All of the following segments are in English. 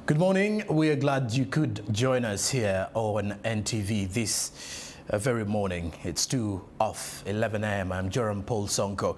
Good morning. We are glad you could join us here on NTV this very morning. It's 2:11 a.m. I'm Joram Paul Sonko.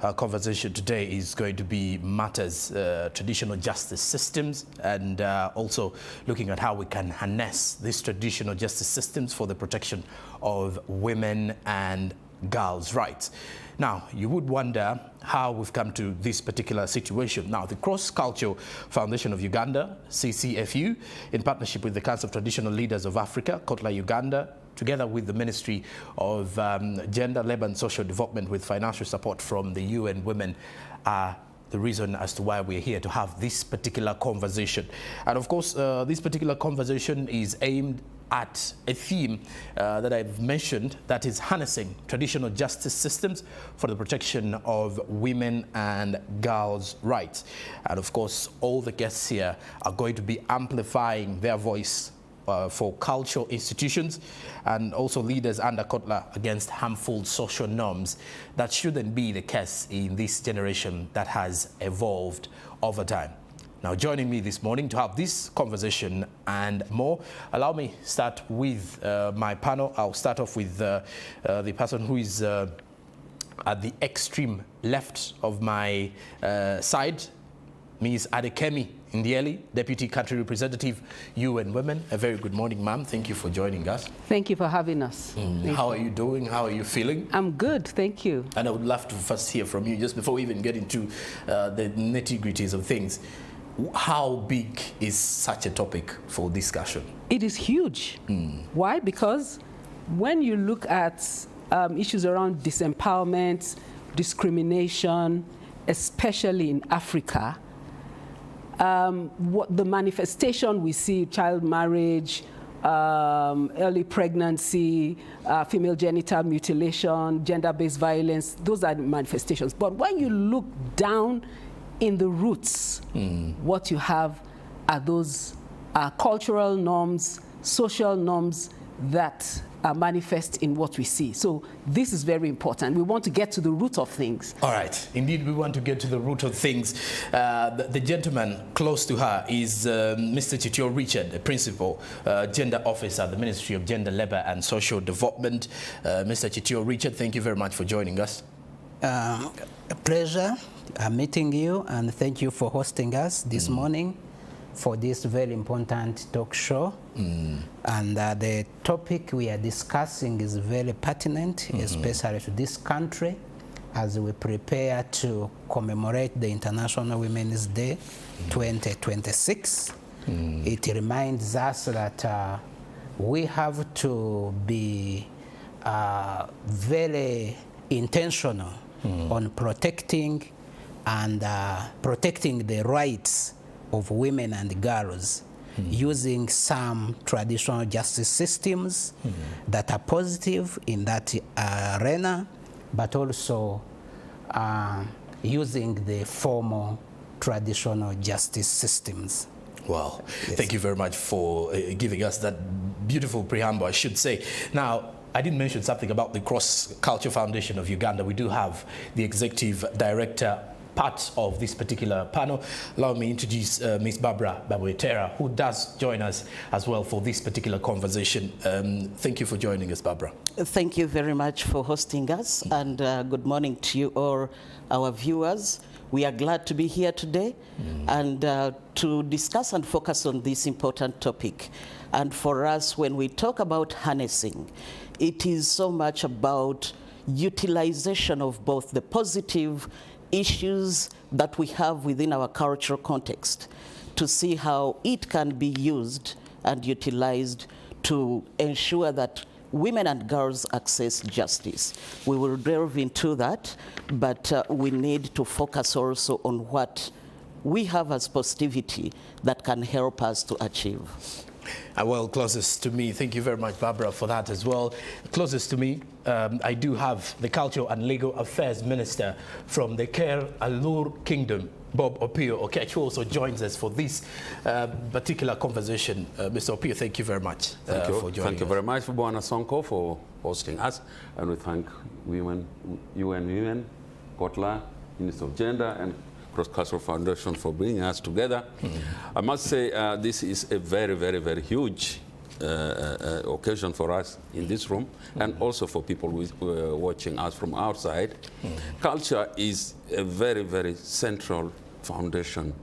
Our conversation today is going to be matters, traditional justice systems, and also looking at how we can harness these traditional justice systems for the protection of women and girls' rights. Now, you would wonder how we've come to this particular situation. Now, the Cross Cultural Foundation of Uganda, CCFU, in partnership with the Council of Traditional Leaders of Africa, Kotla Uganda, together with the Ministry of Gender, Labour and Social Development with financial support from the UN Women, are the reason as to why we're here to have this particular conversation. And of course, this particular conversation is aimed at a theme that I've mentioned, that is harnessing traditional justice systems for the protection of women and girls' rights. And of course, all the guests here are going to be amplifying their voice for cultural institutions and also leaders under Kotla against harmful social norms that shouldn't be the case in this generation that has evolved over time. Now, joining me this morning to have this conversation and more, allow me start with my panel. I'll start off with the person who is at the extreme left of my side, Ms. Adekemi Ndieli, Deputy Country Representative, UN Women. A very good morning, ma'am. Thank you for joining us. Thank you for having us. How are you doing? How are you feeling? I'm good, thank you. And I would love to first hear from you, just before we even get into the nitty-gritties of things. How big is such a topic for discussion? It is huge. Why? Because when you look at issues around disempowerment, discrimination, especially in Africa, what the manifestation we see, child marriage, early pregnancy, female genital mutilation, gender-based violence, those are the manifestations. But when you look down in the roots, what you have are those cultural norms, social norms that manifest in what we see. So this is very important. We want to get to the root of things. All right. Indeed, we want to get to the root of things. The gentleman close to her is Mr. Chitio Richard, the Principal Gender Officer at the Ministry of Gender, Labour and Social Development. Mr. Chitio Richard, thank you very much for joining us. A pleasure meeting you, and thank you for hosting us this morning for this very important talk show. And the topic we are discussing is very pertinent, especially to this country, as we prepare to commemorate the International Women's Day 2026. It reminds us that we have to be very intentional on protecting the rights of women and girls using some traditional justice systems that are positive in that arena, but also using the formal traditional justice systems. Wow. Yes. Thank you very much for giving us that beautiful preamble, I should say. Now, I did mention something about the Cross Cultural Foundation of Uganda. We do have the executive director part of this particular panel. Allow me to introduce Ms. Barbara Babwetera, who does join us as well for this particular conversation. Thank you for joining us, Barbara. Thank you very much for hosting us, and good morning to you all, our viewers. We are glad to be here today and to discuss and focus on this important topic. And for us, when we talk about harnessing, it is so much about utilization of both the positive issues that we have within our cultural context to see how it can be used and utilized to ensure that women and girls access justice. We will delve into that, but we need to focus also on what we have as positivity that can help us to achieve. Well, closest to me, thank you very much, Barbara, for that as well. Closest to me, I do have the Cultural and Legal Affairs Minister from the Ker Alur Kingdom, Bob Opio Okech, who also joins us for this particular conversation. Mr. Opio, thank you very much for joining us. Thank you very much, Bwana Sonko, for hosting us. And we thank UN Women, Kotla, Minister of Gender, and Cross-Cultural Foundation for bringing us together. I must say this is a very, very, very huge occasion for us in this room, and also for people watching us from outside. Culture is a very, very central foundation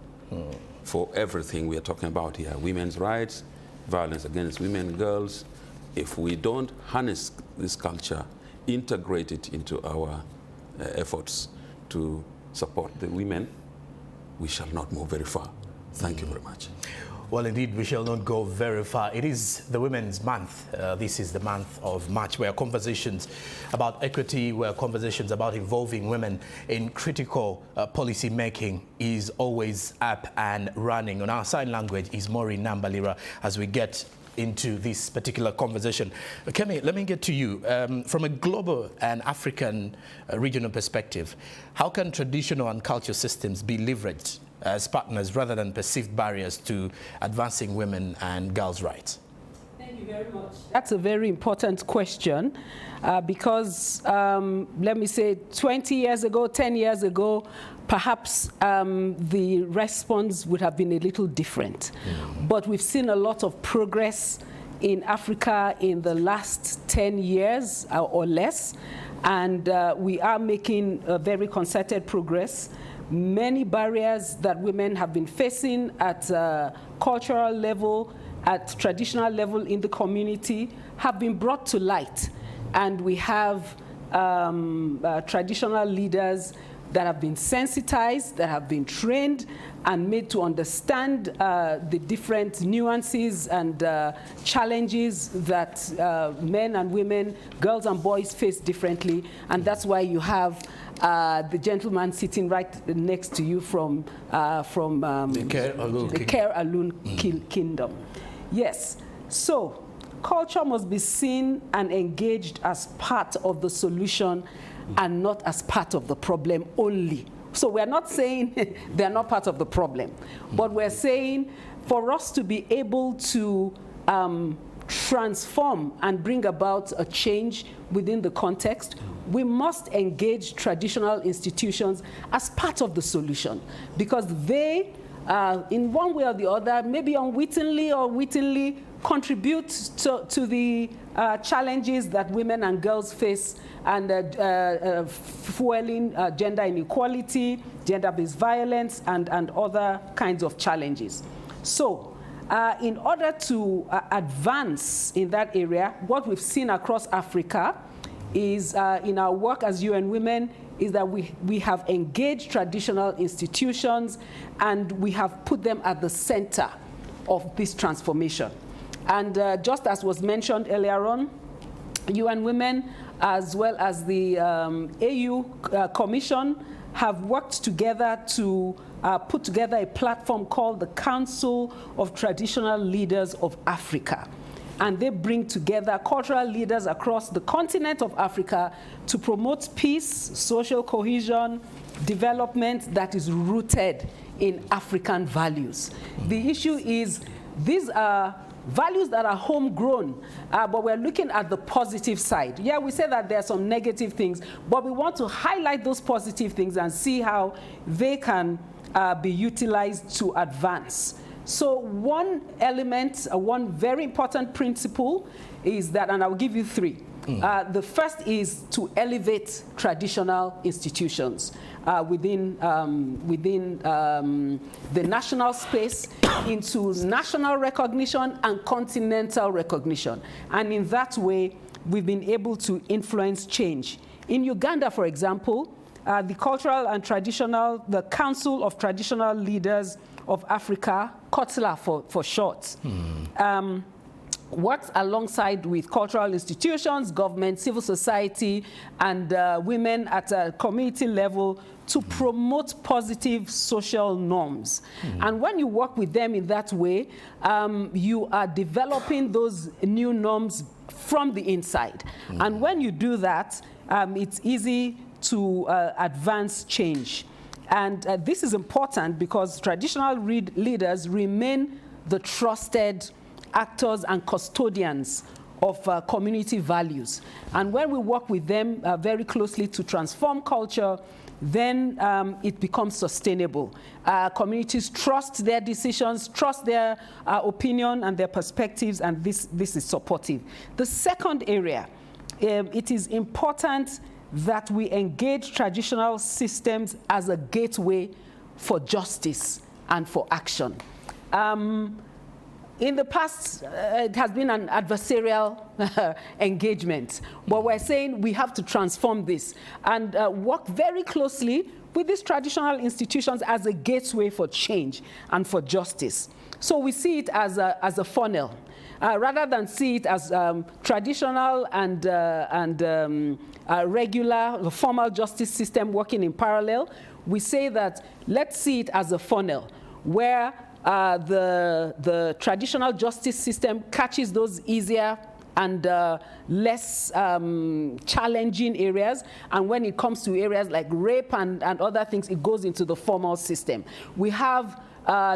for everything we are talking about here. Women's rights, violence against women and girls. If we don't harness this culture, integrate it into our efforts to support the women, we shall not move very far. Thank you very much. Well, indeed, we shall not go very far. It is the Women's Month. This is the month of March, where conversations about equity, where conversations about involving women in critical policy making is always up and running. On our sign language is Maureen Nambalira as we get into this particular conversation. Kemi, let me get to you. From a global and African regional perspective, how can traditional and cultural systems be leveraged as partners rather than perceived barriers to advancing women and girls' rights? Thank you very much. That's a very important question because, let me say, 20 years ago, 10 years ago, perhaps the response would have been a little different. But we've seen a lot of progress in Africa in the last 10 years or less, and we are making a very concerted progress. Many barriers that women have been facing at cultural level, at traditional level in the community have been brought to light. And we have traditional leaders that have been sensitized, that have been trained and made to understand the different nuances and challenges that men and women, girls and boys face differently. And that's why you have the gentleman sitting right next to you from the Care Alun Kingdom. Yes, so culture must be seen and engaged as part of the solution and not as part of the problem only. So we're not saying they're not part of the problem, but we're saying for us to be able to transform and bring about a change within the context, we must engage traditional institutions as part of the solution, because they, in one way or the other, maybe unwittingly or wittingly, contribute to the challenges that women and girls face, and fueling gender inequality, gender-based violence, and other kinds of challenges. So in order to advance in that area, what we've seen across Africa is, in our work as UN Women, is that we have engaged traditional institutions and we have put them at the center of this transformation. And just as was mentioned earlier on, UN Women, as well as the AU Commission, have worked together to put together a platform called the Council of Traditional Leaders of Africa. And they bring together cultural leaders across the continent of Africa to promote peace, social cohesion, development that is rooted in African values. The issue is, these are values that are homegrown, but we're looking at the positive side. Yeah, we say that there are some negative things, but we want to highlight those positive things and see how they can be utilized to advance. So one element, one very important principle is that, and I'll give you three. The first is to elevate traditional institutions within the national space into national recognition and continental recognition. And in that way, we've been able to influence change. In Uganda, for example, the the Council of Traditional Leaders of Africa, COTLA for short, works alongside with cultural institutions, government, civil society, and women at a community level to promote positive social norms. And when you work with them in that way, you are developing those new norms from the inside. And when you do that, it's easy to advance change. And this is important because traditional leaders remain the trusted actors and custodians of community values. And when we work with them very closely to transform culture, then it becomes sustainable. Communities trust their decisions, trust their opinion and their perspectives, and this is supportive. The second area, it is important that we engage traditional systems as a gateway for justice and for action. In the past, it has been an adversarial engagement, but we're saying we have to transform this and work very closely with these traditional institutions as a gateway for change and for justice. So we see it as a funnel. Rather than see it as traditional and regular, formal justice system working in parallel, we say that let's see it as a funnel where the traditional justice system catches those easier and less challenging areas, and when it comes to areas like rape and other things, it goes into the formal system. We have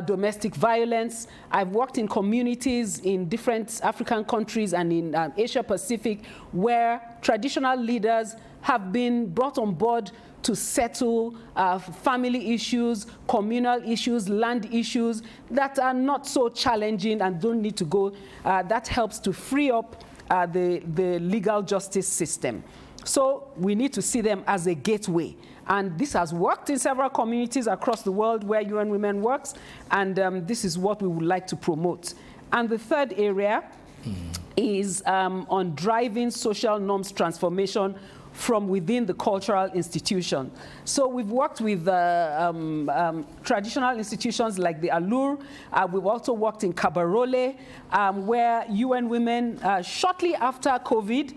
domestic violence. I've worked in communities in different African countries and in Asia Pacific where traditional leaders have been brought on board to settle family issues, communal issues, land issues that are not so challenging and don't need to go. That helps to free up the legal justice system. So we need to see them as a gateway. And this has worked in several communities across the world where UN Women works, and this is what we would like to promote. And the third area is on driving social norms transformation from within the cultural institution. So we've worked with traditional institutions like the Allure. We've also worked in Kabarole, where UN Women, shortly after COVID,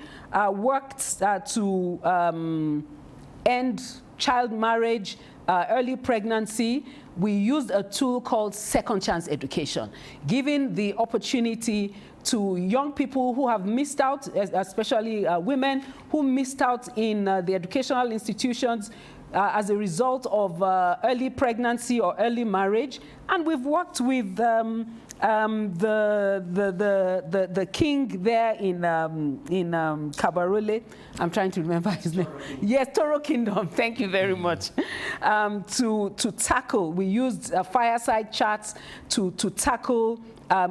worked to end child marriage, early pregnancy. We used a tool called Second Chance Education, giving the opportunity to young people who have missed out, especially women who missed out in the educational institutions as a result of early pregnancy or early marriage. And we've worked with the king there in Kabarole. I'm trying to remember his name. Yes, Toro Kingdom. Thank you very much. To tackle, we used fireside chats to tackle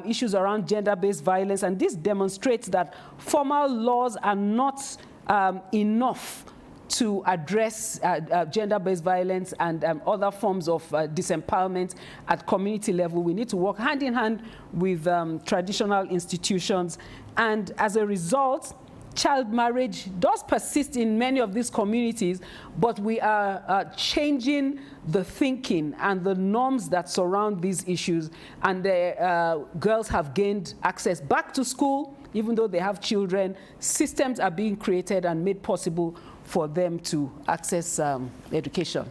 issues around gender-based violence, and this demonstrates that formal laws are not enough to address gender-based violence and other forms of disempowerment at community level. We need to work hand in hand with traditional institutions, and as a result, child marriage does persist in many of these communities, but we are changing the thinking and the norms that surround these issues, and girls have gained access back to school, even though they have children. Systems are being created and made possible for them to access education.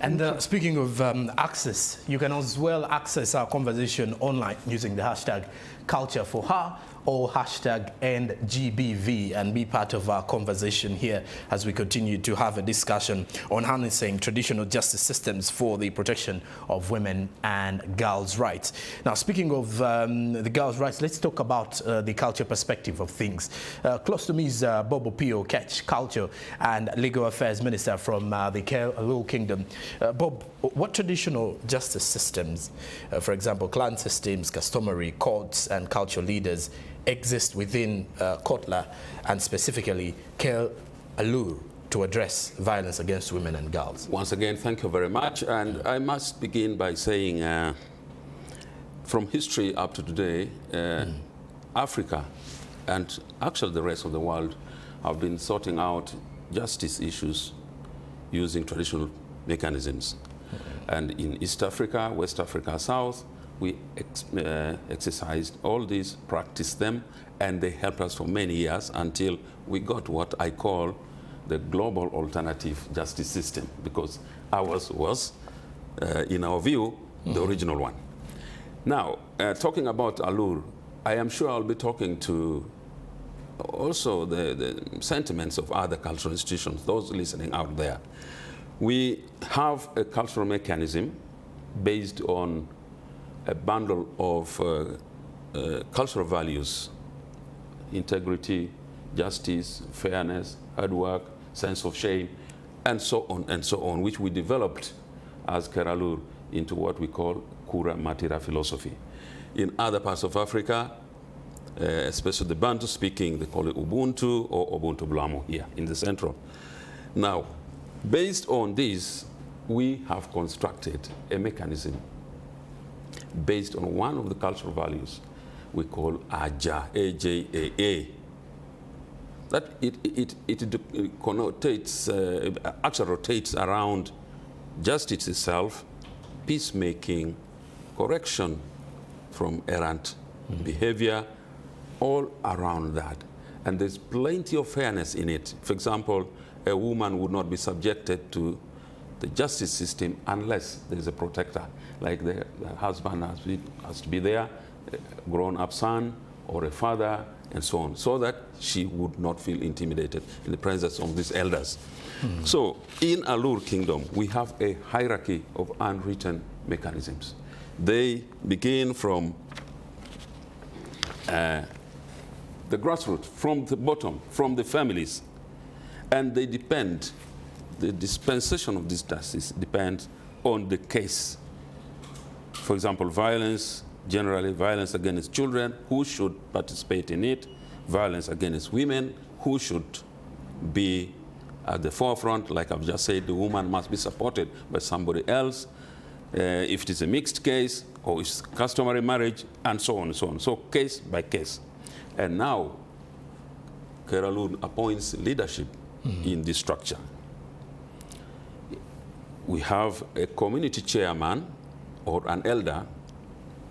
And speaking of access, you can as well access our conversation online using the hashtag #CultureForHer or hashtag #NGBV and be part of our conversation here as we continue to have a discussion on harnessing traditional justice systems for the protection of women and girls' rights. Now, speaking of the girls' rights, let's talk about the culture perspective of things. Close to me is Bob Opio Ketch, Culture and Legal Affairs Minister from the Alur Kingdom. Bob, what traditional justice systems, for example, clan systems, customary courts and cultural leaders exist within Kotla and specifically Kel Alur to address violence against women and girls? Once again, thank you very much. And I must begin by saying from history up to today, Africa and actually the rest of the world have been sorting out justice issues using traditional mechanisms. And in East Africa, West Africa, South, we exercised all these, practiced them, and they helped us for many years until we got what I call the global alternative justice system, because ours was, in our view, the original one. Now, talking about Alur, I am sure I'll be talking to also the sentiments of other cultural institutions, those listening out there. We have a cultural mechanism based on a bundle of cultural values, integrity, justice, fairness, hard work, sense of shame, and so on, which we developed as Keralur into what we call Kura Matira philosophy. In other parts of Africa, especially the Bantu speaking, they call it Ubuntu or Ubuntu Blamo here in the central. Now, based on this, we have constructed a mechanism based on one of the cultural values we call AJA, A-J-A-A. That it connotates, actually rotates around justice itself, peacemaking, correction from errant behavior, all around that. And there's plenty of fairness in it. For example, a woman would not be subjected to the justice system unless there's a protector, like the husband has to be there, a grown-up son or a father, and so on, so that she would not feel intimidated in the presence of these elders. So in Alur Kingdom, we have a hierarchy of unwritten mechanisms. They begin from the grassroots, from the bottom, from the families, and they depend, the dispensation of this justice depends on the case. For example, violence, generally violence against children, who should participate in it? Violence against women, who should be at the forefront? Like I've just said, the woman must be supported by somebody else. If it is a mixed case, or it's customary marriage, and so on and so on. So case by case. And now, Keralur appoints leadership in this structure. We have a community chairman or an elder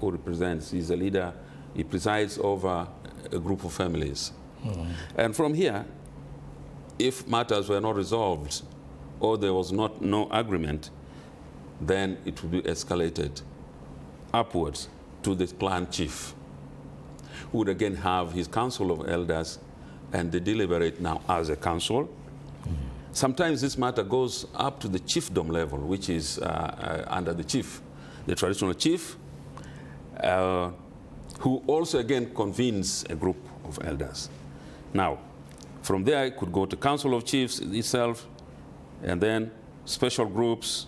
who represents, he's a leader, he presides over a group of families. And from here, if matters were not resolved or there was no agreement, then it would be escalated upwards to the clan chief, who would again have his council of elders, and they deliberate now as a council. Sometimes this matter goes up to the chiefdom level, which is under the chief, the traditional chief, who also again convenes a group of elders. Now, from there it could go to Council of Chiefs itself, and then special groups,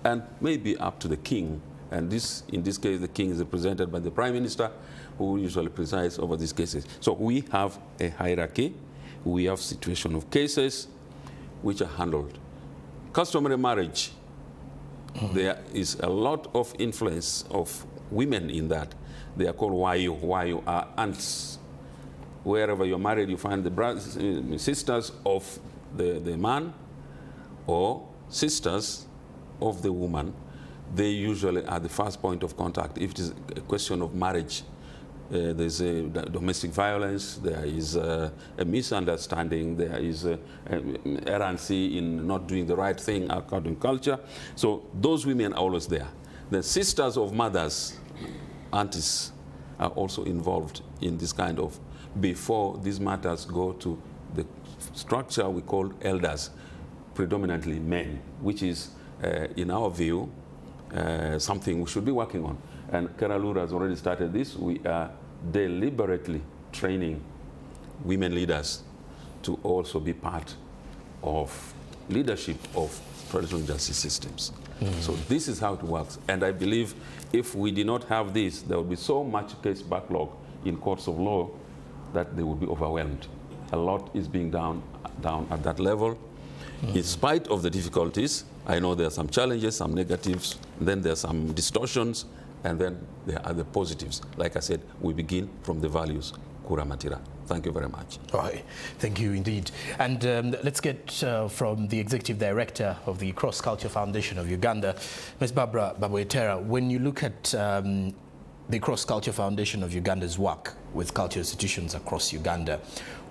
and maybe up to the king. And this, in this case, the king is represented by the Prime Minister, who usually presides over these cases. So we have a hierarchy. We have situation of cases which are handled. Customary marriage, there is a lot of influence of women in that. They are called wayu. Wayu are aunts. Wherever you're married, you find the brothers, sisters of the man or sisters of the woman. They usually are the first point of contact. If it is a question of marriage, there's a domestic violence, there is a misunderstanding, there is errancy in not doing the right thing according to culture. So those women are always there. The sisters of mothers, aunties, are also involved in this kind of, before these matters go to the structure we call elders, predominantly men, which is, in our view, something we should be working on. And Keralur has already started this. We are deliberately training women leaders to also be part of leadership of traditional justice systems. So this is how it works. And I believe if we did not have this, there would be so much case backlog in courts of law that they would be overwhelmed. A lot is being done at that level. In spite of the difficulties, I know there are some challenges, some negatives, then there are some distortions, and then there are the positives. Like I said, we begin from the values, Kura Matira. Thank you very much. All right. Thank you indeed. And let's get from the Executive Director of the Cross Culture Foundation of Uganda, Ms. Barbara Babwetera. When you look at the Cross Culture Foundation of Uganda's work with cultural institutions across Uganda,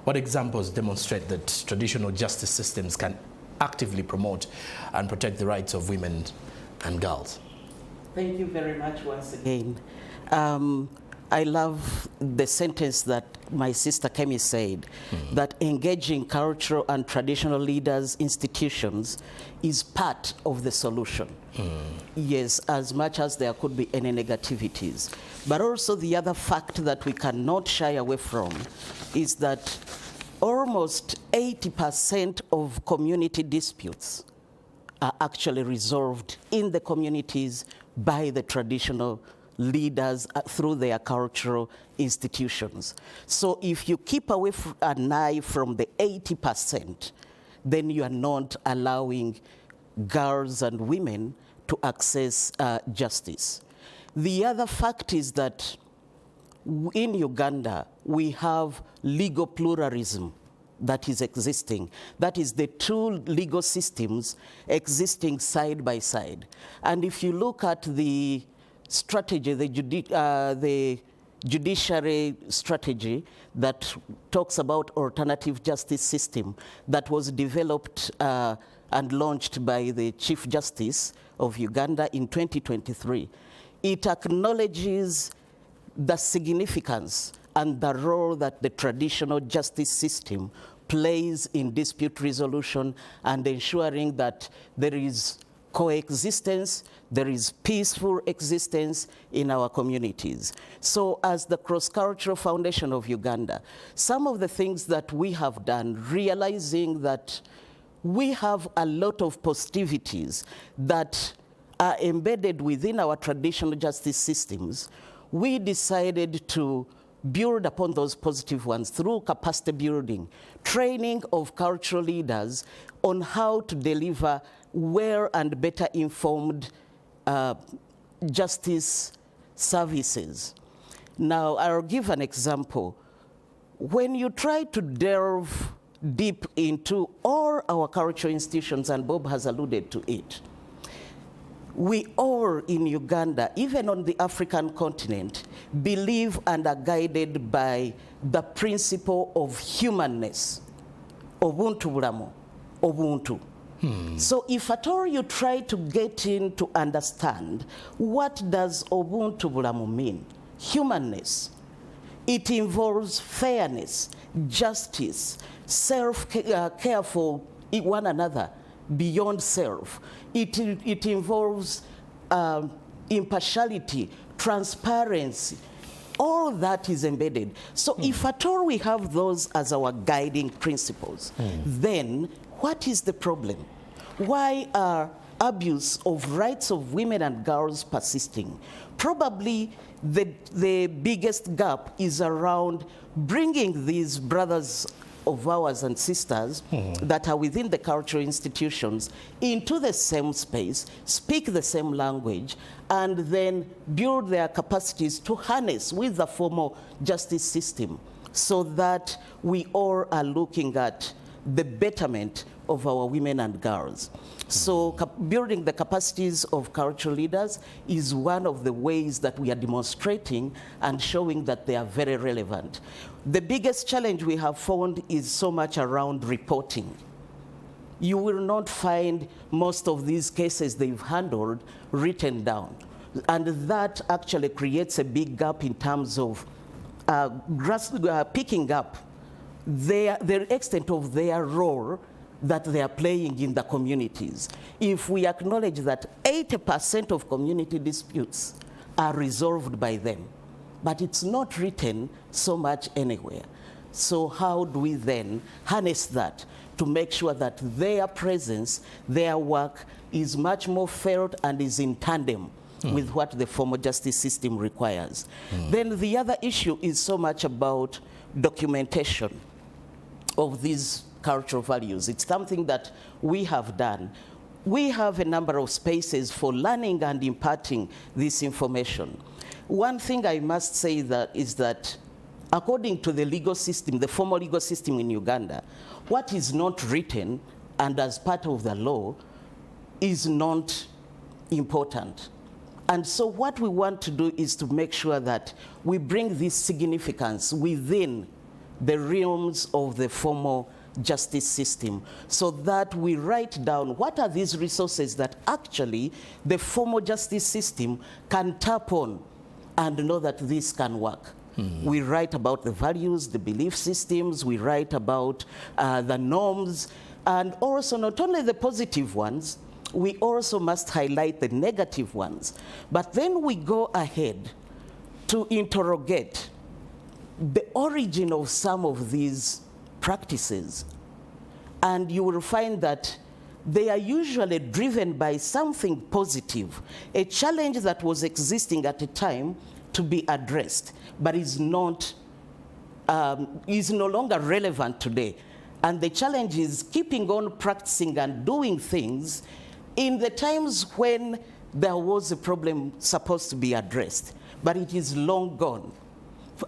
what examples demonstrate that traditional justice systems can actively promote and protect the rights of women and girls? Thank you very much once again. I love the sentence that my sister Kemi said, that engaging cultural and traditional leaders, institutions, is part of the solution. Yes, as much as there could be any negativities. But also the other fact that we cannot shy away from is that almost 80% of community disputes are actually resolved in the communities by the traditional leaders through their cultural institutions. So if you keep away an eye from the 80%, then you are not allowing girls and women to access justice. The other fact is that in Uganda, we have legal pluralism that is existing. That is the two legal systems existing side by side. And if you look at the strategy, the judiciary strategy that talks about alternative justice system that was developed and launched by the Chief Justice of Uganda in 2023, it acknowledges the significance and the role that the traditional justice system plays in dispute resolution and ensuring that there is coexistence, there is peaceful existence in our communities. So as the Cross-Cultural Foundation of Uganda, some of the things that we have done, realizing that we have a lot of positivities that are embedded within our traditional justice systems, we decided to build upon those positive ones through capacity building, training of cultural leaders on how to deliver well and better informed justice services. Now, I'll give an example. When you try to delve deep into all our cultural institutions, and Bob has alluded to it, we all in Uganda, even on the African continent, believe and are guided by the principle of humanness. Ubuntu bulamu, Ubuntu. So if at all you try to get in to understand, what does Ubuntu bulamu mean? Humanness. It involves fairness, justice, self-care for one another, beyond self. It involves impartiality, transparency. All that is embedded. So if at all we have those as our guiding principles, then what is the problem? Why are abuse of rights of women and girls persisting? Probably the biggest gap is around bringing these brothers of ours and sisters that are within the cultural institutions into the same space, speak the same language, and then build their capacities to harness with the formal justice system so that we all are looking at the betterment of our women and girls. So building the capacities of cultural leaders is one of the ways that we are demonstrating and showing that they are very relevant. The biggest challenge we have found is so much around reporting. You will not find most of these cases they've handled written down. And that actually creates a big gap in terms of picking up the extent of their role that they are playing in the communities. If we acknowledge that 80% of community disputes are resolved by them, but it's not written so much anywhere. So how do we then harness that to make sure that their presence, their work is much more felt and is in tandem with what the formal justice system requires? Then the other issue is so much about documentation of these cultural values. It's something that we have done. We have a number of spaces for learning and imparting this information. One thing I must say is that according to the legal system, the formal legal system in Uganda, what is not written and as part of the law is not important. And so what we want to do is to make sure that we bring this significance within the realms of the formal justice system so that we write down what are these resources that actually the formal justice system can tap on and know that this can work. We write about the values, the belief systems, we write about the norms, and also not only the positive ones, we also must highlight the negative ones. But then we go ahead to interrogate the origin of some of these practices. And you will find that they are usually driven by something positive, a challenge that was existing at a time to be addressed, but is no longer relevant today. And the challenge is keeping on practicing and doing things in the times when there was a problem supposed to be addressed, but it is long gone.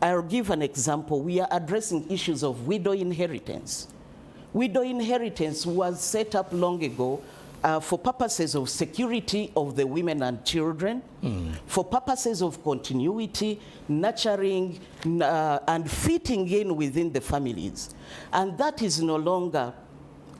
I'll give an example. We are addressing issues of widow inheritance. Widow inheritance was set up long ago for purposes of security of the women and children, for purposes of continuity, nurturing, and fitting in within the families. And that is no longer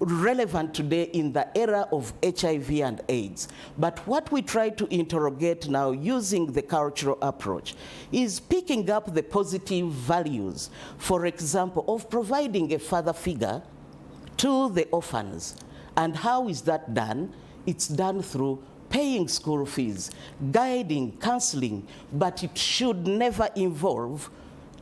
relevant today in the era of HIV and AIDS. But what we try to interrogate now using the cultural approach is picking up the positive values, for example, of providing a father figure to the orphans. And how is that done? It's done through paying school fees, guiding, counseling, but it should never involve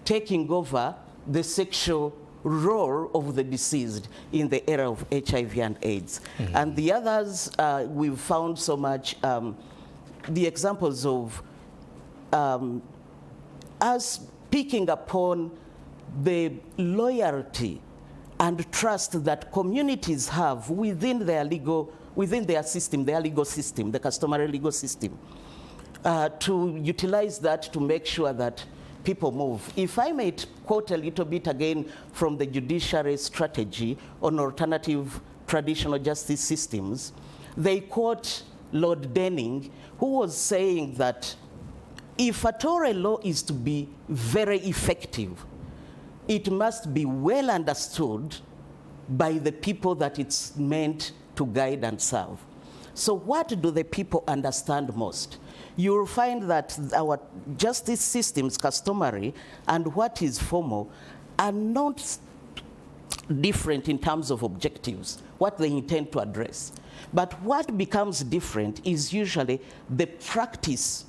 taking over the sexual role of the deceased in the era of HIV and AIDS. And the others, we've found so much, the examples of us picking upon the loyalty and trust that communities have within their system, their legal system, the customary legal system, to utilize that to make sure that people move. If I may quote a little bit again from the judiciary strategy on alternative traditional justice systems, they quote Lord Denning, who was saying that if at all a law is to be very effective, it must be well understood by the people that it's meant to guide and serve. So what do the people understand most? You'll find that our justice systems, customary, and what is formal, are not different in terms of objectives, what they intend to address. But what becomes different is usually the practice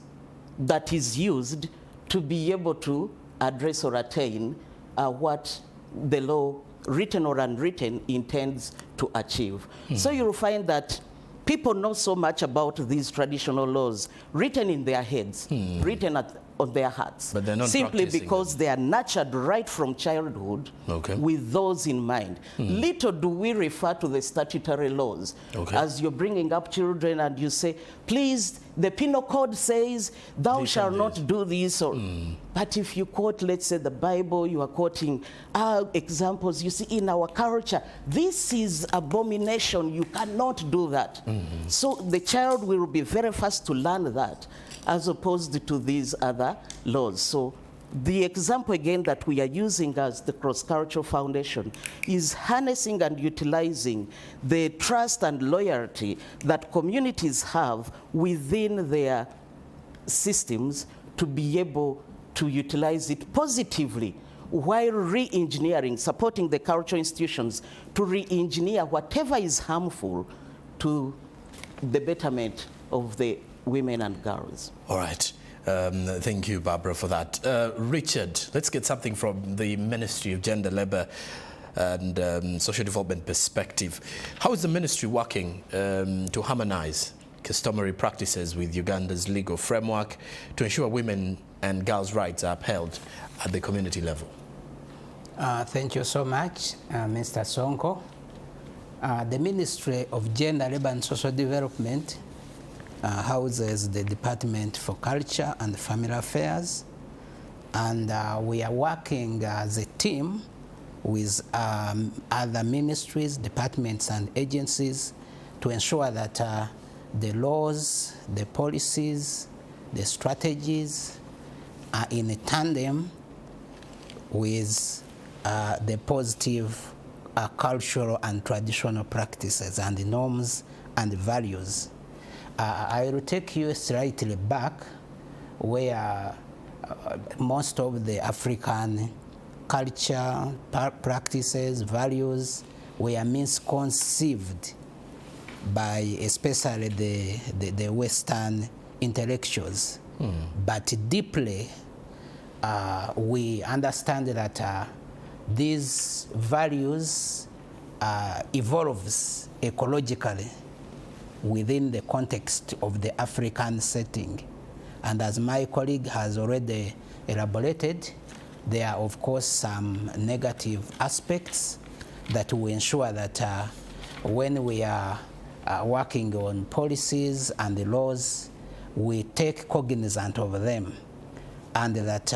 that is used to be able to address or attain what the law, written or unwritten, intends to achieve. So you'll find that people know so much about these traditional laws written in their heads, written on their hearts, but they're not simply practicing because them. they are nurtured right from childhood with those in mind. Little do we refer to the statutory laws. As you're bringing up children and you say, please, the penal code says, thou shalt not do this. Or, but if you quote, let's say, the Bible, you are quoting examples. You see, in our culture, this is abomination. You cannot do that. So the child will be very fast to learn that, as opposed to these other laws. So the example, again, that we are using as the Cross-Cultural Foundation is harnessing and utilizing the trust and loyalty that communities have within their systems to be able to utilize it positively, while re-engineering, supporting the cultural institutions to re-engineer whatever is harmful to the betterment of the women and girls. All right. Thank you, Barbara, for that. Richard, let's get something from the Ministry of Gender, Labour and Social Development perspective. How is the ministry working to harmonize customary practices with Uganda's legal framework to ensure women and girls' rights are upheld at the community level? Thank you so much, Mr. Sonko. The Ministry of Gender, Labour and Social Development houses the Department for Culture and Family Affairs, and we are working as a team with other ministries, departments, and agencies to ensure that the laws, the policies, the strategies are in a tandem with the positive cultural and traditional practices and the norms and the values. I will take you slightly back where most of the African culture, practices, values were misconceived by especially the Western intellectuals. But deeply, we understand that these values evolves ecologically within the context of the African setting. And as my colleague has already elaborated, there are of course some negative aspects that will ensure that when we are working on policies and the laws, we take cognizance of them, and that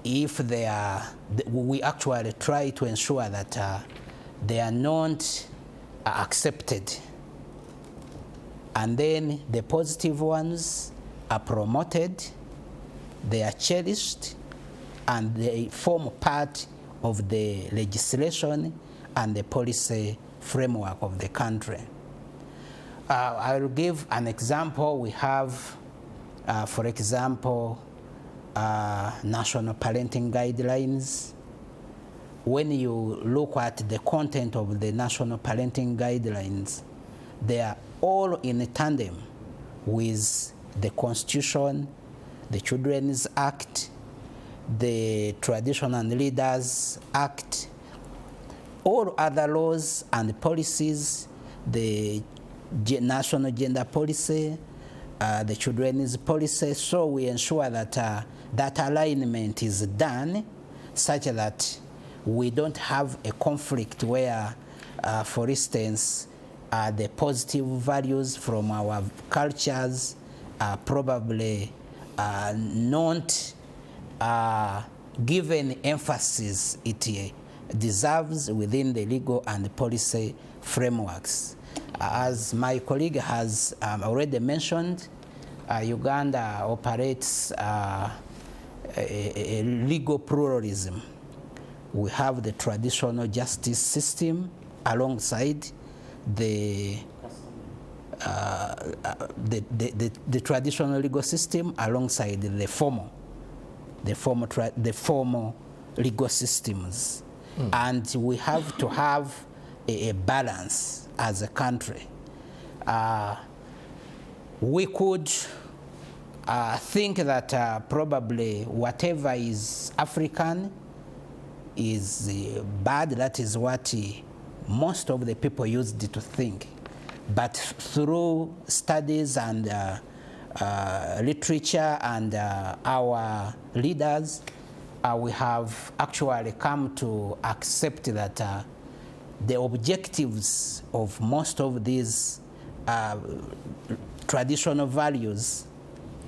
if they are, we actually try to ensure that they are not accepted. And then the positive ones are promoted, they are cherished, and they form part of the legislation and the policy framework of the country. I will give an example. We have, for example, national parenting guidelines. When you look at the content of the national parenting guidelines, they are all in tandem with the Constitution, the Children's Act, the Tradition and Leaders Act, all other laws and policies, the National Gender Policy, the Children's Policy. So we ensure that that alignment is done such that we don't have a conflict where, for instance, the positive values from our cultures are probably not given emphasis it deserves within the legal and policy frameworks. As my colleague has already mentioned, Uganda operates a legal pluralism. We have the traditional justice system alongside the traditional legal system alongside the formal legal systems. And we have to have a balance as a country. We could think that probably whatever is African is bad. That is what most of the people used to think. But through studies and literature and our leaders, we have actually come to accept that the objectives of most of these traditional values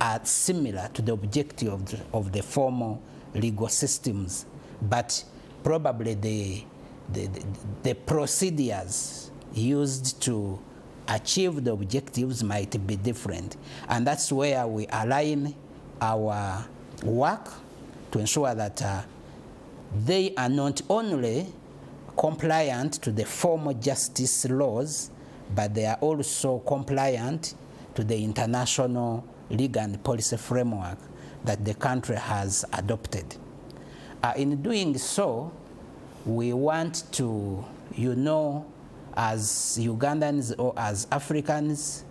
are similar to the objective of the formal legal systems, but probably the procedures used to achieve the objectives might be different. And that's where we align our work to ensure that they are not only compliant to the formal justice laws, but they are also compliant to the international legal and policy framework that the country has adopted. In doing so, we want to, as Ugandans or as Africans,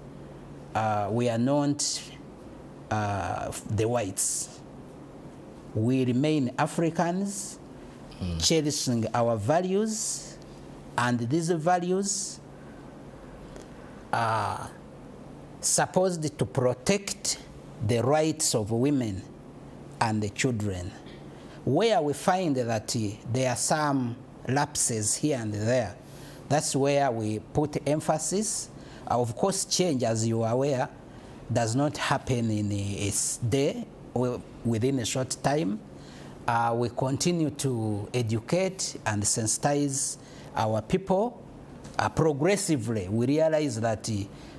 we are not the whites. We remain Africans, cherishing our values, and these values are supposed to protect the rights of women and the children. Where we find that there are some lapses here and there, that's where we put emphasis. Of course, change, as you are aware, does not happen in a day or within a short time. We continue to educate and sensitize our people. Progressively, we realize that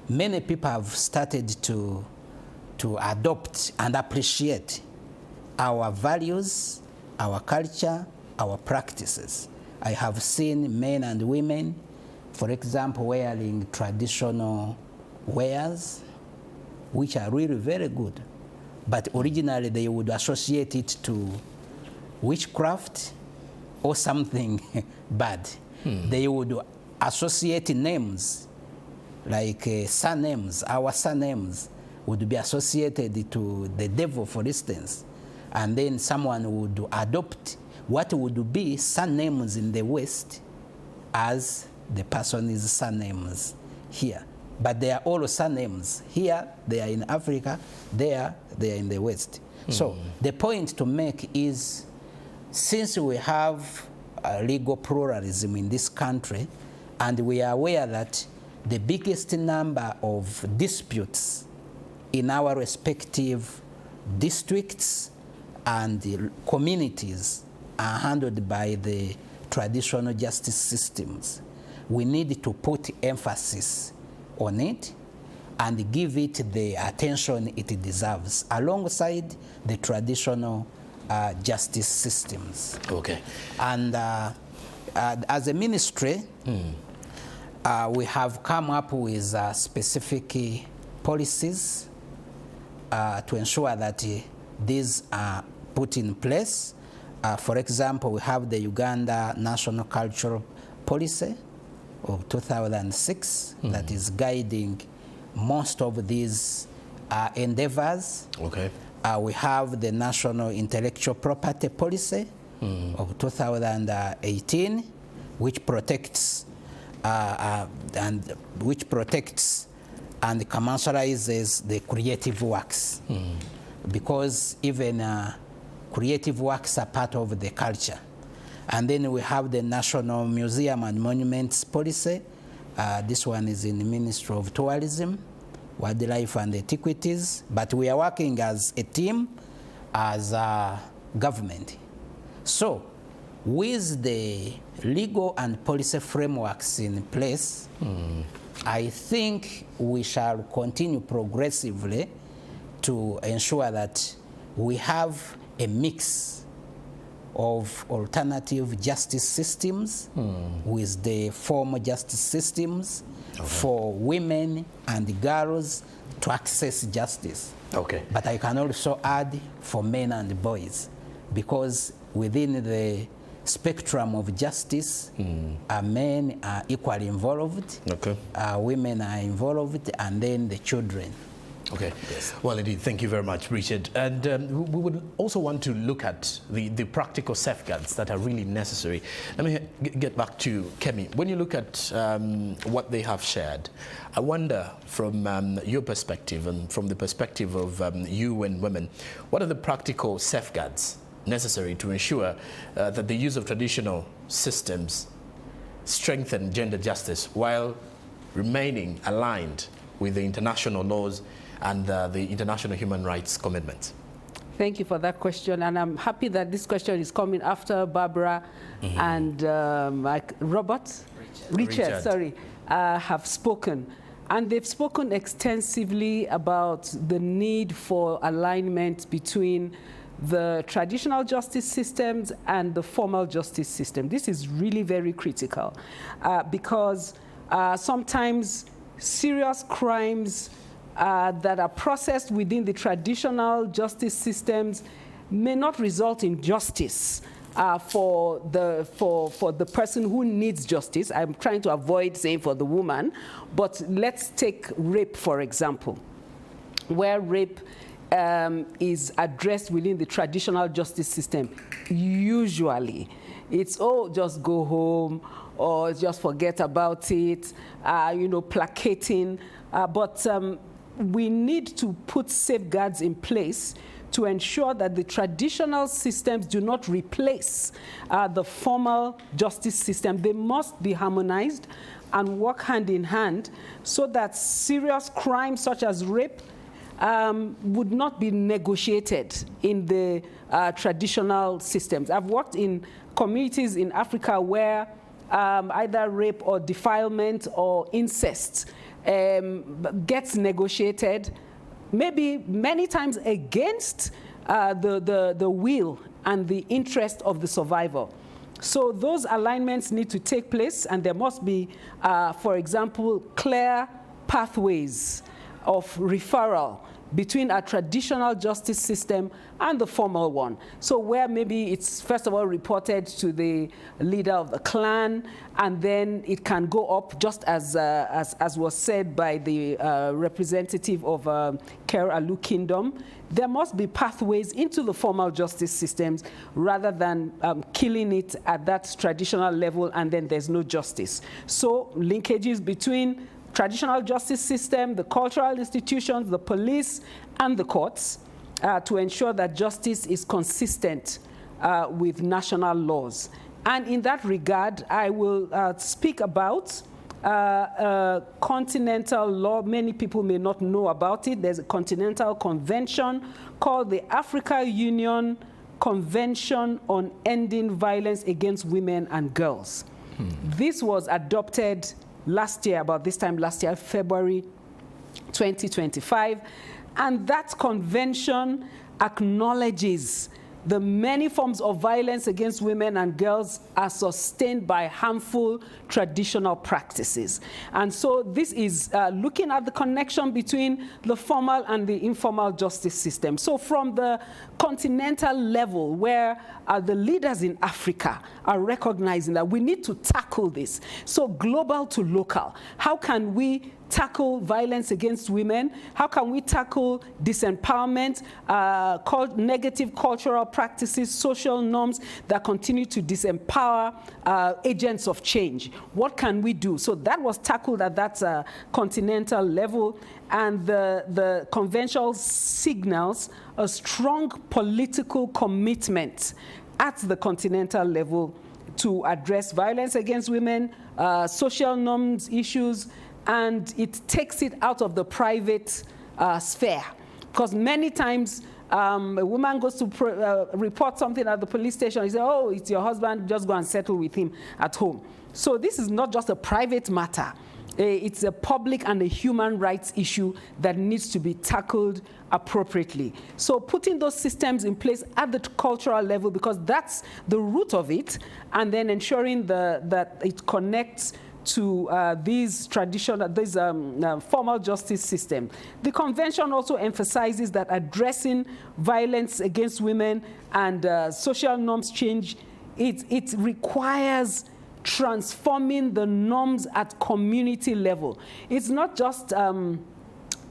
many people have started to adopt and appreciate our values, our culture, our practices. I have seen men and women, for example, wearing traditional wares, which are really very good. but originally they would associate it to witchcraft or something bad. They would associate names, like surnames. Our surnames would be associated to the devil, for instance. And then someone would adopt what would be surnames in the West as the person's surnames here. But they are all surnames. Here, they are in Africa. There, they are in the West. So the point to make is, since we have legal pluralism in this country, and we are aware that the biggest number of disputes in our respective districts and communities are handled by the traditional justice systems, we need to put emphasis on it and give it the attention it deserves alongside the traditional justice systems. Okay. And as a ministry, we have come up with specific policies to ensure that these are put in place. For example, we have the Uganda National Cultural Policy of 2006 that is guiding most of these endeavors. Okay. We have the National Intellectual Property Policy of 2018, which protects and commercializes the creative works, because even creative works are part of the culture. And then we have the National Museum and Monuments Policy. This one is in the Ministry of Tourism, Wildlife and Antiquities, but we are working as a team, as a government. So, with the legal and policy frameworks in place, I think we shall continue progressively to ensure that we have a mix of alternative justice systems with the formal justice systems for women and girls to access justice. Okay. But I can also add for men and boys, because within the spectrum of justice, men are equally involved, Okay. Women are involved, and then the children. Okay. Yes. Well, indeed, thank you very much, Richard. And we would also want to look at the practical safeguards that are really necessary. Let me get back to Kemi. When you look at what they have shared, I wonder, from your perspective and from the perspective of you and women, what are the practical safeguards necessary to ensure that the use of traditional systems strengthen gender justice while remaining aligned with the international laws and the international human rights commitments? Thank you for that question, and I'm happy that this question is coming after Barbara and Richard, have spoken. And they've spoken extensively about the need for alignment between the traditional justice systems and the formal justice system. This is really very critical because sometimes serious crimes that are processed within the traditional justice systems may not result in justice for the person who needs justice. I'm trying to avoid saying for the woman, but let's take rape, for example, where rape is addressed within the traditional justice system. Usually, it's, oh, just go home, or just forget about it, you know, placating. But we need to put safeguards in place to ensure that the traditional systems do not replace the formal justice system. They must be harmonized and work hand in hand so that serious crimes such as rape would not be negotiated in the traditional systems. I've worked in communities in Africa where either rape or defilement or incest gets negotiated, maybe many times against the will and the interest of the survivor. So those alignments need to take place, and there must be, for example, clear pathways of referral between our traditional justice system and the formal one. So where maybe it's first of all reported to the leader of the clan, and then it can go up, just as was said by the representative of Ker Alu Kingdom. There must be pathways into the formal justice systems rather than killing it at that traditional level and then there's no justice. So linkages between traditional justice system, the cultural institutions, the police, and the courts to ensure that justice is consistent with national laws. And in that regard, I will speak about continental law. Many people may not know about it. There's a continental convention called the Africa Union Convention on Ending Violence Against Women and Girls. This was adopted last year, about this time last year, February 2025. And that convention acknowledges the many forms of violence against women and girls are sustained by harmful traditional practices. And so this is looking at the connection between the formal and the informal justice system. So from the continental level, where the leaders in Africa are recognizing that we need to tackle this. So global to local, how can we tackle violence against women? How can we tackle disempowerment, negative cultural practices, social norms that continue to disempower agents of change? What can we do? So that was tackled at that continental level, and the convention signals a strong political commitment at the continental level to address violence against women, social norms issues, and it takes it out of the private sphere. Because many times a woman goes to report something at the police station, and say, oh, it's your husband, just go and settle with him at home. So this is not just a private matter. It's a public and a human rights issue that needs to be tackled appropriately. So putting those systems in place at the cultural level, because that's the root of it, and then ensuring that it connects to these formal justice system. The convention also emphasizes that addressing violence against women and social norms change, it requires transforming the norms at community level. It's not just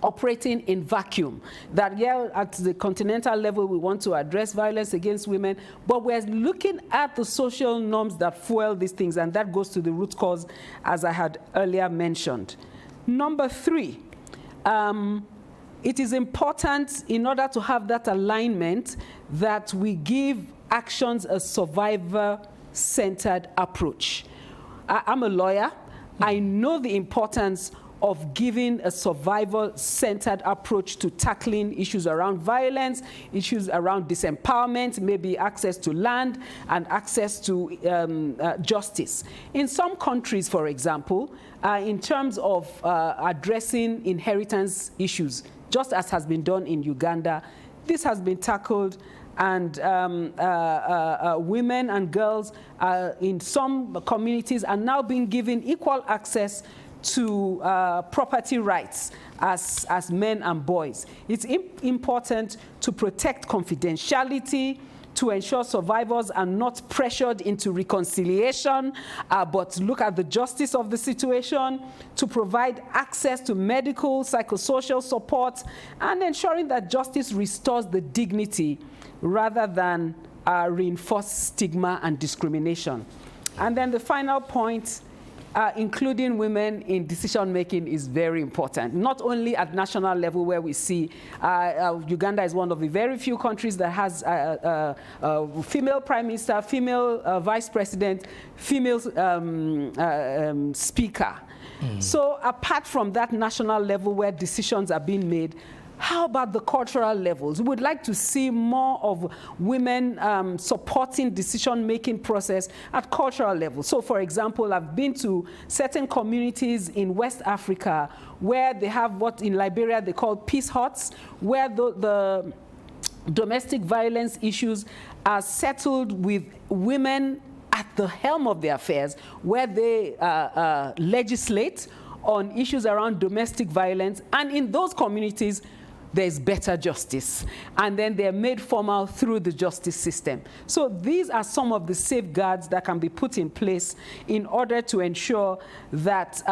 operating in vacuum, that at the continental level we want to address violence against women, but we're looking at the social norms that fuel these things, and that goes to the root cause, as I had earlier mentioned. Number 3, it is important, in order to have that alignment, that we give actions a survivor-centered approach. I'm a lawyer. I know the importance of giving a survival-centered approach to tackling issues around violence, issues around disempowerment, maybe access to land and access to justice. In some countries, for example, in terms of addressing inheritance issues, just as has been done in Uganda, this has been tackled, and women and girls in some communities are now being given equal access to property rights as men and boys. It's important to protect confidentiality, to ensure survivors are not pressured into reconciliation, but look at the justice of the situation, to provide access to medical, psychosocial support, and ensuring that justice restores the dignity rather than reinforce stigma and discrimination. And then the final point, including women in decision-making is very important, not only at national level, where we see Uganda is one of the very few countries that has a female prime minister, female vice president, female speaker. So apart from that national level where decisions are being made, how about the cultural levels? We would like to see more of women supporting decision-making process at cultural level. So, for example, I've been to certain communities in West Africa where they have what in Liberia they call peace huts, where the domestic violence issues are settled with women at the helm of their affairs, where they legislate on issues around domestic violence. And in those communities, there's better justice. And then they're made formal through the justice system. So these are some of the safeguards that can be put in place in order to ensure that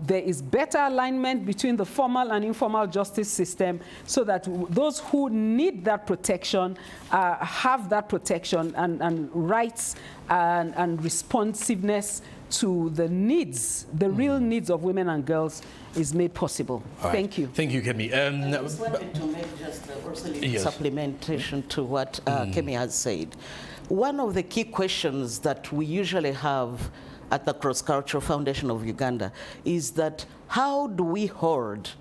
there is better alignment between the formal and informal justice system, so that those who need that protection have that protection, and rights and responsiveness to the needs, the real needs of women and girls is made possible. Right. Thank you. Thank you, Kemi. I just wanted to make just Yes. supplementation to what Kemi has said. One of the key questions that we usually have at the Cross Cultural Foundation of Uganda is that how do we hold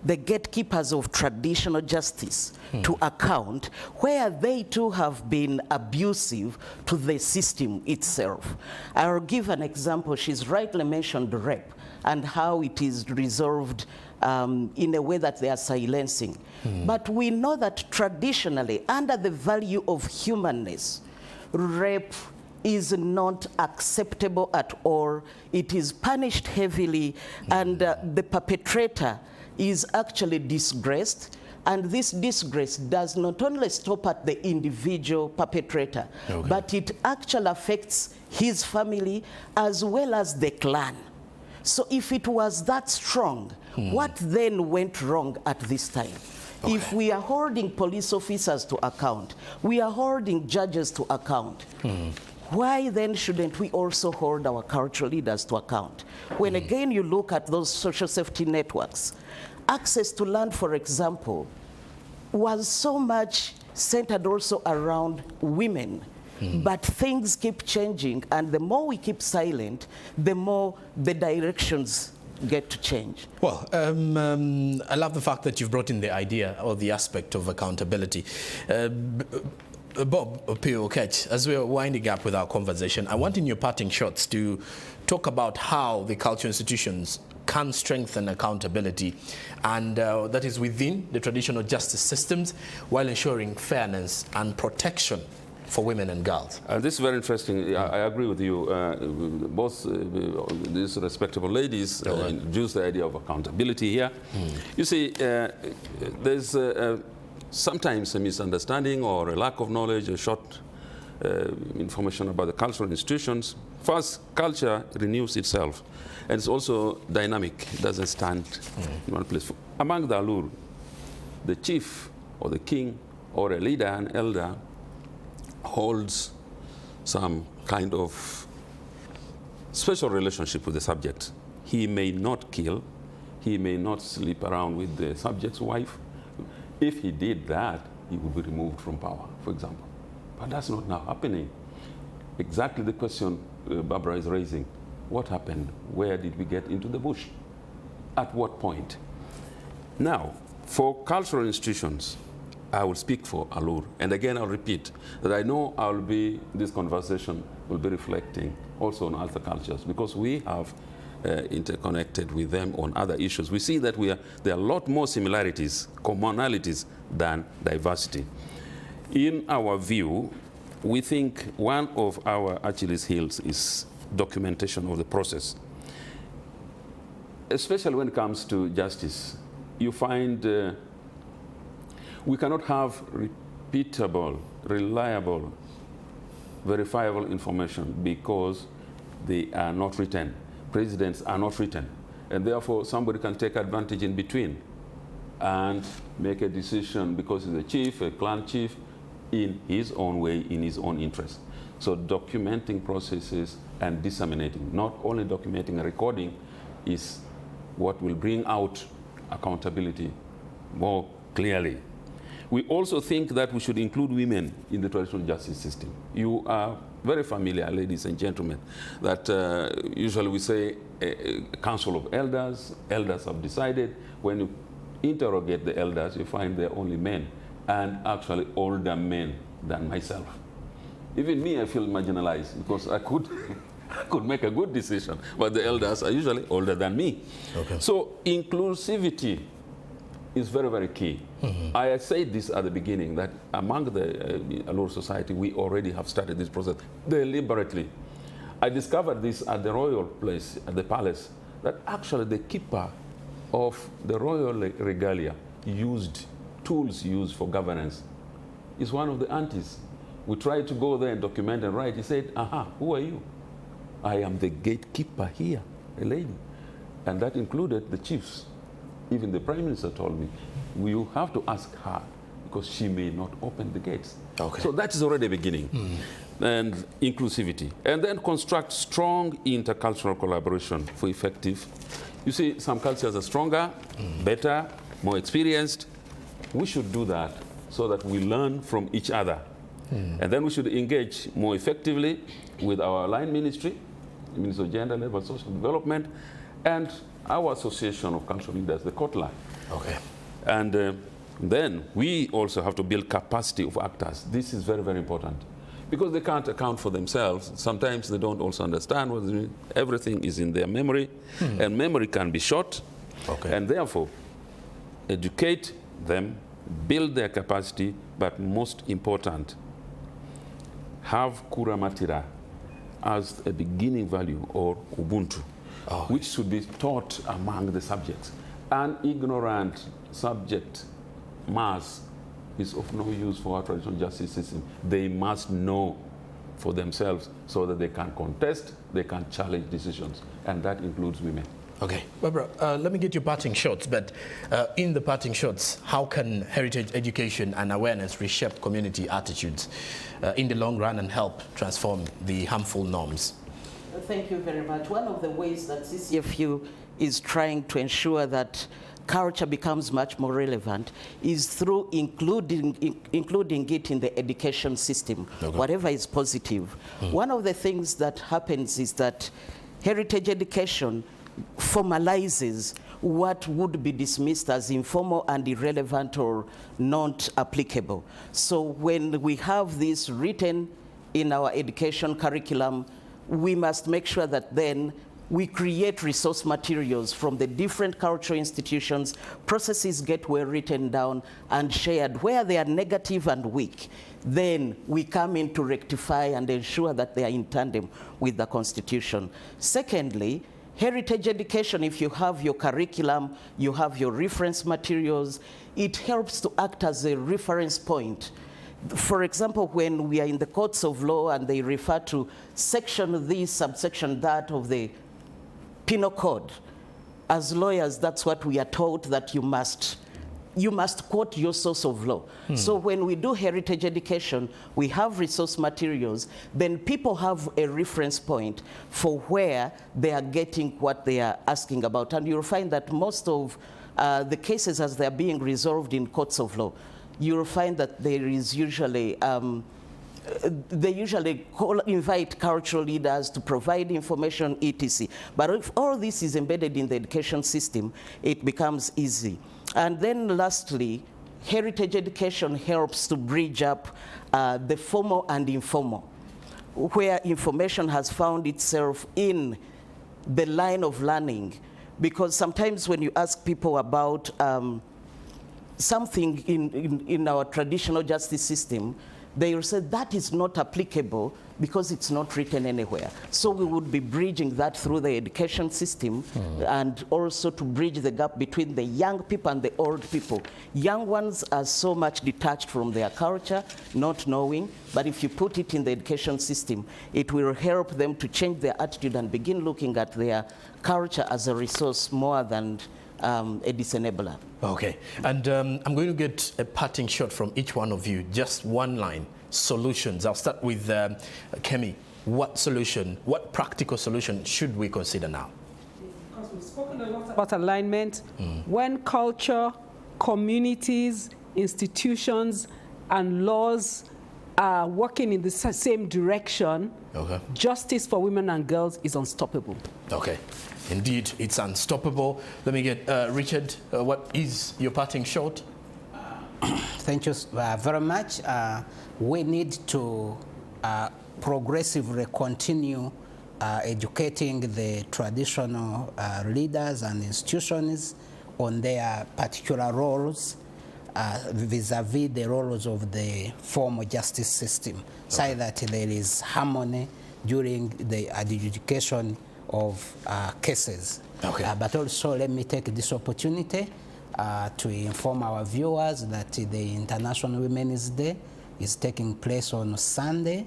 the gatekeepers of traditional justice to account, where they too have been abusive to the system itself? I'll give an example. She's rightly mentioned rape and how it is resolved in a way that they are silencing. But we know that traditionally, under the value of humanness, rape is not acceptable at all. It is punished heavily, and the perpetrator is actually disgraced. And this disgrace does not only stop at the individual perpetrator, but it actually affects his family as well as the clan. So if it was that strong, what then went wrong at this time? If we are holding police officers to account, we are holding judges to account, why then shouldn't we also hold our cultural leaders to account? When again you look at those social safety networks, access to land, for example, was so much centered also around women. But things keep changing, and the more we keep silent, the more the directions get to change. Well, I love the fact that you've brought in the idea or the aspect of accountability. Bob Opiyo-Okech, as we're winding up with our conversation, I want in your parting shots to talk about how the cultural institutions can strengthen accountability, and that is within the traditional justice systems, while ensuring fairness and protection for women and girls. This is very interesting. I agree with you. Both these respectable ladies introduced the idea of accountability here. You see, there's sometimes a misunderstanding or a lack of knowledge, a short information about the cultural institutions. First, culture renews itself, and it's also dynamic. It doesn't stand in one place. Among the Alur, the chief or the king or a leader, an elder, holds some kind of special relationship with the subject. He may not kill, he may not sleep around with the subject's wife. If he did that, he would be removed from power, for example. But that's not now happening. Exactly the question Barbara is raising. What happened? Where did we get into the bush? At what point? Now, for cultural institutions, I will speak for Alur, and again I'll repeat that I know this conversation will be reflecting also on other cultures, because we have interconnected with them on other issues. We see that there are a lot more similarities, commonalities, than diversity. In our view, we think one of our Achilles' heels is documentation of the process, especially when it comes to justice. You find we cannot have repeatable, reliable, verifiable information because they are not written. Precedents are not written. And therefore, somebody can take advantage in between and make a decision because he's a chief, a clan chief, in his own way, in his own interest. So documenting processes and disseminating, not only documenting and recording, is what will bring out accountability more clearly. We also think that we should include women in the traditional justice system. You are very familiar, ladies and gentlemen, that usually we say a council of elders, elders have decided. When you interrogate the elders, you find they're only men, and actually older men than myself. Even me, I feel marginalized because I could make a good decision, but the elders are usually older than me. Okay. So inclusivity is very, very key. I said this at the beginning, that among the Alur society, we already have started this process deliberately. I discovered this at the royal place, at the palace, that actually the keeper of the royal regalia tools used for governance, is one of the aunties. We tried to go there and document and write. He said, aha, who are you? I am the gatekeeper here, a lady. And that included the chiefs. Even the Prime Minister told me, you have to ask her because she may not open the gates. Okay. So that is already a beginning. And inclusivity. And then construct strong intercultural collaboration for effective. You see, some cultures are stronger, better, more experienced. We should do that so that we learn from each other. And then we should engage more effectively with our line ministry, the Ministry of Gender, Labour, Social Development, and our Association of Cultural Leaders, the COTLA. Okay. And then we also have to build capacity of actors. This is very, very important. Because they can't account for themselves. Sometimes they don't also understand what everything is in their memory. And memory can be short. Okay. And therefore, educate them, build their capacity, but most important, have Kura Matira as a beginning value, or Ubuntu, which should be taught among the subjects. An ignorant subject mass is of no use for our traditional justice system. They must know for themselves so that they can contest, they can challenge decisions, and that includes women. Okay, Barbara, let me get your parting shots, but in the parting shots, how can heritage education and awareness reshape community attitudes in the long run and help transform the harmful norms? Thank you very much. One of the ways that CCFU is trying to ensure that culture becomes much more relevant is through including it in the education system, whatever is positive. One of the things that happens is that heritage education formalizes what would be dismissed as informal and irrelevant or not applicable. So when we have this written in our education curriculum, we must make sure that then we create resource materials from the different cultural institutions, processes get well written down and shared. Where they are negative and weak, then we come in to rectify and ensure that they are in tandem with the Constitution. Secondly, heritage education, if you have your curriculum, you have your reference materials, it helps to act as a reference point. For example, when we are in the courts of law and they refer to section this, subsection that of the Penal Code, as lawyers, that's what we are taught, that you must quote your source of law. So when we do heritage education, we have resource materials, then people have a reference point for where they are getting what they are asking about. And you'll find that most of the cases as they're being resolved in courts of law, you'll find that there is usually, they usually invite cultural leaders to provide information, etc. But if all this is embedded in the education system, it becomes easy. And then lastly, heritage education helps to bridge up the formal and informal, where information has found itself in the line of learning. Because sometimes when you ask people about something in our traditional justice system, they will say that is not applicable because it's not written anywhere. So we would be bridging that through the education system and also to bridge the gap between the young people and the old people. Young ones are so much detached from their culture, not knowing, but if you put it in the education system, it will help them to change their attitude and begin looking at their culture as a resource more than a disenabler. Okay, and I'm going to get a parting shot from each one of you, just one line, solutions. I'll start with Kemi. What solution, what practical solution should we consider now? Because we've spoken a lot about alignment. When culture, communities, institutions, and laws are working in the same direction, justice for women and girls is unstoppable. Okay. Indeed, it's unstoppable. Let me get Richard. What is your parting shot? Thank you very much. We need to progressively continue educating the traditional leaders and institutions on their particular roles vis-a-vis the roles of the formal justice system, so that there is harmony during the adjudication of cases. But also let me take this opportunity to inform our viewers that the International Women's Day is taking place on Sunday,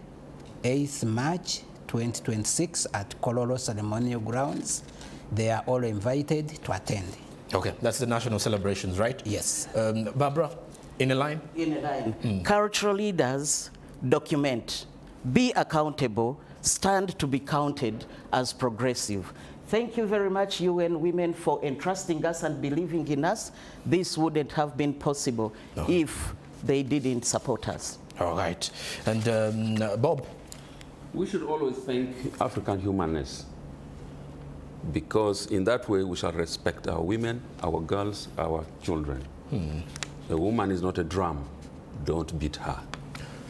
8th March 2026 at Kololo Ceremonial Grounds. They are all invited to attend. Okay, that's the national celebrations, right? Yes. Barbara, in a line? In a line. Cultural leaders document, be accountable, stand to be counted as progressive. Thank you very much, UN Women, for entrusting us and believing in us. This wouldn't have been possible if they didn't support us. All right. And Bob? We should always thank African humanness, because in that way we shall respect our women, our girls, our children. A woman is not a drum. Don't beat her.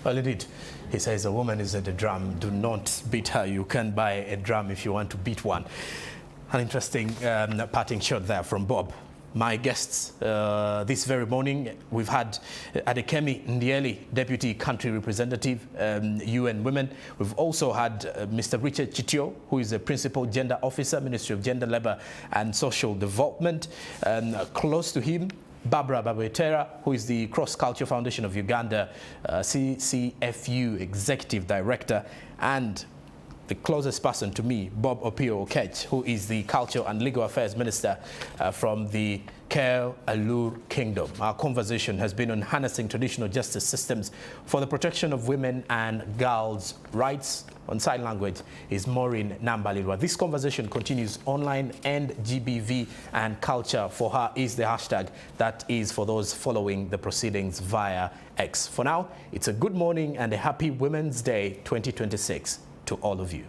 Well, indeed, he says a woman is at a drum. Do not beat her. You can buy a drum if you want to beat one. An interesting parting shot there from Bob. My guests this very morning, we've had Adekemi Ndieli, Deputy Country Representative, UN Women. We've also had Mr. Richard Chitio, who is the Principal Gender Officer, Ministry of Gender, Labour and Social Development. Close to him, Barbara Babetera, who is the Cross Culture Foundation of Uganda, CCFU Executive Director, and the closest person to me, Bob Opio Okech, who is the Culture and Legal Affairs Minister from the Ker Alur Kingdom. Our conversation has been on harnessing traditional justice systems for the protection of women and girls' rights. On sign language is Maureen Nambalirwa. This conversation continues online, and GBV and culture for her is the hashtag that is for those following the proceedings via X. For now, it's a good morning and a happy Women's Day 2026 to all of you.